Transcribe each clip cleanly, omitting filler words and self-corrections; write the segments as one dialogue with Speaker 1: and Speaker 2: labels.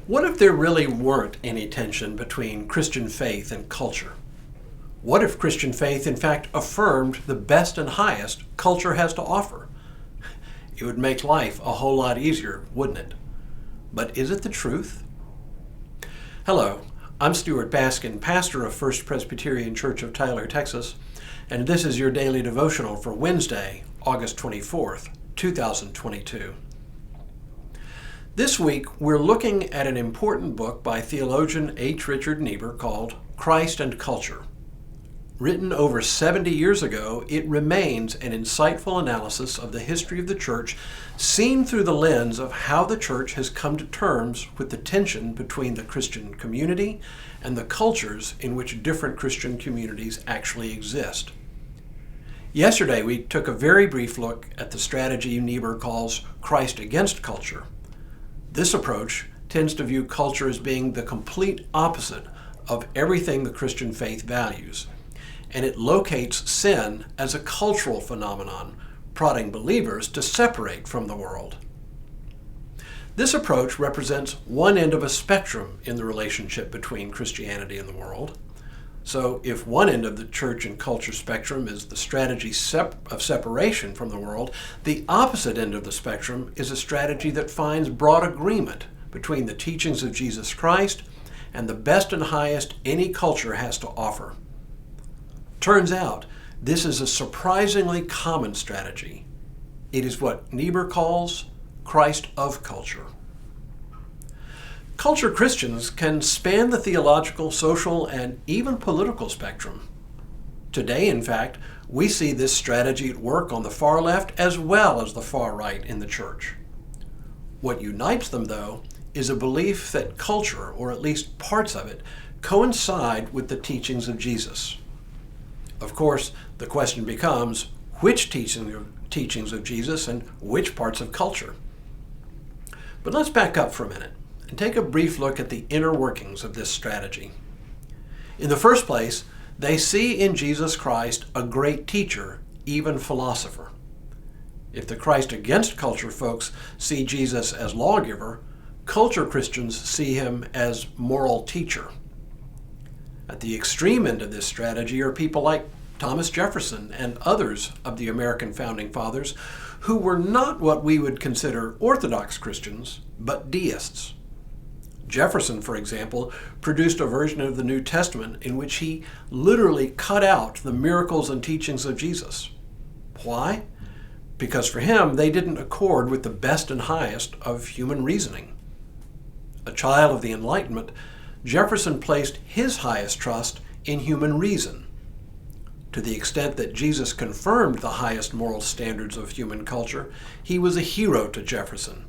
Speaker 1: What if there really weren't any tension between Christian faith and culture? What if Christian faith in fact affirmed the best and highest culture has to offer? It would make life a whole lot easier, wouldn't it? But is it the truth? Hello, I'm Stuart Baskin, pastor of First Presbyterian Church of Tyler, Texas, and this is your daily devotional for Wednesday, August 24th, 2022. This week, we're looking at an important book by theologian H. Richard Niebuhr called Christ and Culture. Written over 70 years ago, it remains an insightful analysis of the history of the church seen through the lens of how the church has come to terms with the tension between the Christian community and the cultures in which different Christian communities actually exist. Yesterday, we took a very brief look at the strategy Niebuhr calls Christ against culture. This approach tends to view culture as being the complete opposite of everything the Christian faith values, and it locates sin as a cultural phenomenon, prodding believers to separate from the world. This approach represents one end of a spectrum in the relationship between Christianity and the world. So if one end of the church and culture spectrum is the strategy of separation from the world, the opposite end of the spectrum is a strategy that finds broad agreement between the teachings of Jesus Christ and the best and highest any culture has to offer. Turns out, this is a surprisingly common strategy. It is what Niebuhr calls Christ of culture. Culture Christians can span the theological, social, and even political spectrum. Today, in fact, we see this strategy at work on the far left as well as the far right in the church. What unites them, though, is a belief that culture, or at least parts of it, coincide with the teachings of Jesus. Of course, the question becomes, which teachings of Jesus and which parts of culture? But let's back up for a minute and take a brief look at the inner workings of this strategy. In the first place, they see in Jesus Christ a great teacher, even philosopher. If the Christ against culture folks see Jesus as lawgiver, culture Christians see him as moral teacher. At the extreme end of this strategy are people like Thomas Jefferson and others of the American founding fathers who were not what we would consider Orthodox Christians, but deists. Jefferson, for example, produced a version of the New Testament in which he literally cut out the miracles and teachings of Jesus. Why? Because for him, they didn't accord with the best and highest of human reasoning. A child of the Enlightenment, Jefferson placed his highest trust in human reason. To the extent that Jesus confirmed the highest moral standards of human culture, he was a hero to Jefferson.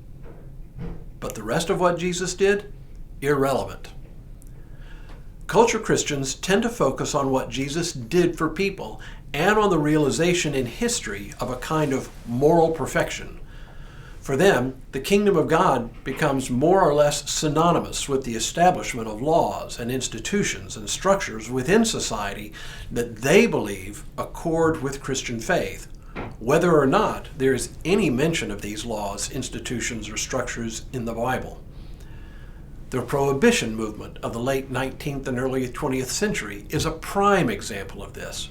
Speaker 1: But the rest of what Jesus did? Irrelevant. Culture Christians tend to focus on what Jesus did for people and on the realization in history of a kind of moral perfection. For them, the kingdom of God becomes more or less synonymous with the establishment of laws and institutions and structures within society that they believe accord with Christian faith, whether or not there is any mention of these laws, institutions, or structures in the Bible. The prohibition movement of the late 19th and early 20th century is a prime example of this.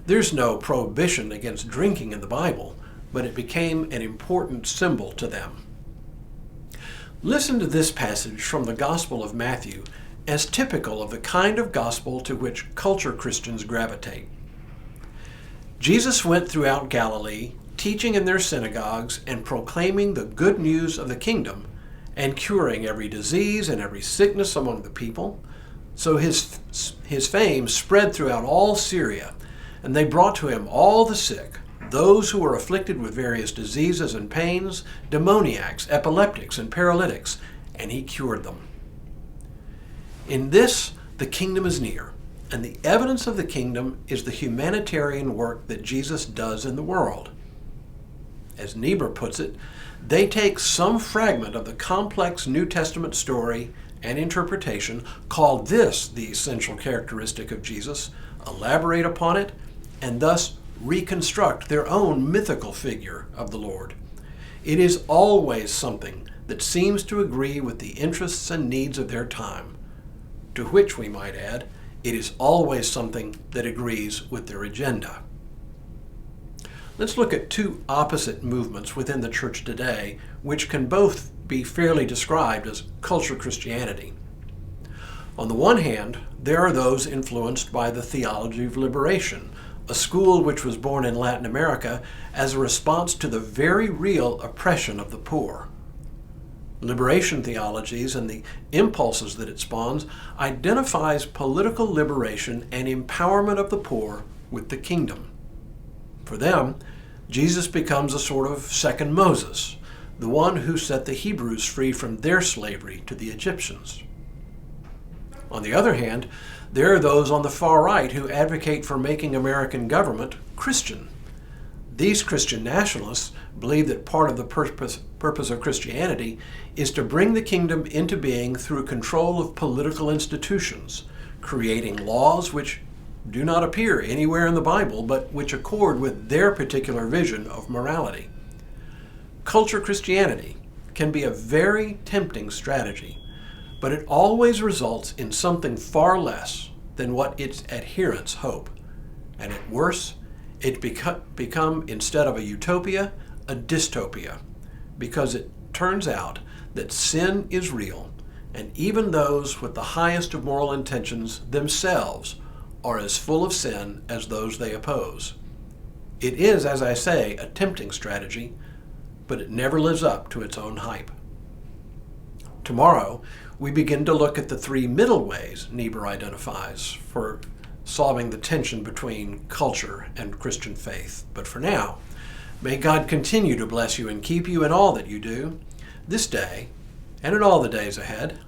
Speaker 1: There's no prohibition against drinking in the Bible, but it became an important symbol to them. Listen to this passage from the Gospel of Matthew as typical of the kind of gospel to which culture Christians gravitate. Jesus went throughout Galilee, teaching in their synagogues and proclaiming the good news of the kingdom and curing every disease and every sickness among the people. So his fame spread throughout all Syria, and they brought to him all the sick, those who were afflicted with various diseases and pains, demoniacs, epileptics, and paralytics, and he cured them. In this, the kingdom is near, and the evidence of the kingdom is the humanitarian work that Jesus does in the world. As Niebuhr puts it, they take some fragment of the complex New Testament story and interpretation, call this the essential characteristic of Jesus, elaborate upon it, and thus reconstruct their own mythical figure of the Lord. It is always something that seems to agree with the interests and needs of their time, to which, we might add, it is always something that agrees with their agenda. Let's look at two opposite movements within the church today, which can both be fairly described as culture Christianity. On the one hand, there are those influenced by the theology of liberation, a school which was born in Latin America as a response to the very real oppression of the poor. Liberation theologies and the impulses that it spawns identifies political liberation and empowerment of the poor with the kingdom. For them, Jesus becomes a sort of second Moses, the one who set the Hebrews free from their slavery to the Egyptians. On the other hand, there are those on the far right who advocate for making American government Christian. These Christian nationalists believe that part of the purpose of Christianity is to bring the kingdom into being through control of political institutions, creating laws which do not appear anywhere in the Bible, but which accord with their particular vision of morality. Culture Christianity can be a very tempting strategy, but it always results in something far less than what its adherents hope. And at worst, it become, instead of a utopia, a dystopia, because it turns out that sin is real, and even those with the highest of moral intentions themselves are as full of sin as those they oppose. It is, as I say, a tempting strategy, but it never lives up to its own hype. Tomorrow, we begin to look at the three middle ways Niebuhr identifies for solving the tension between culture and Christian faith. But for now, may God continue to bless you and keep you in all that you do, this day and in all the days ahead.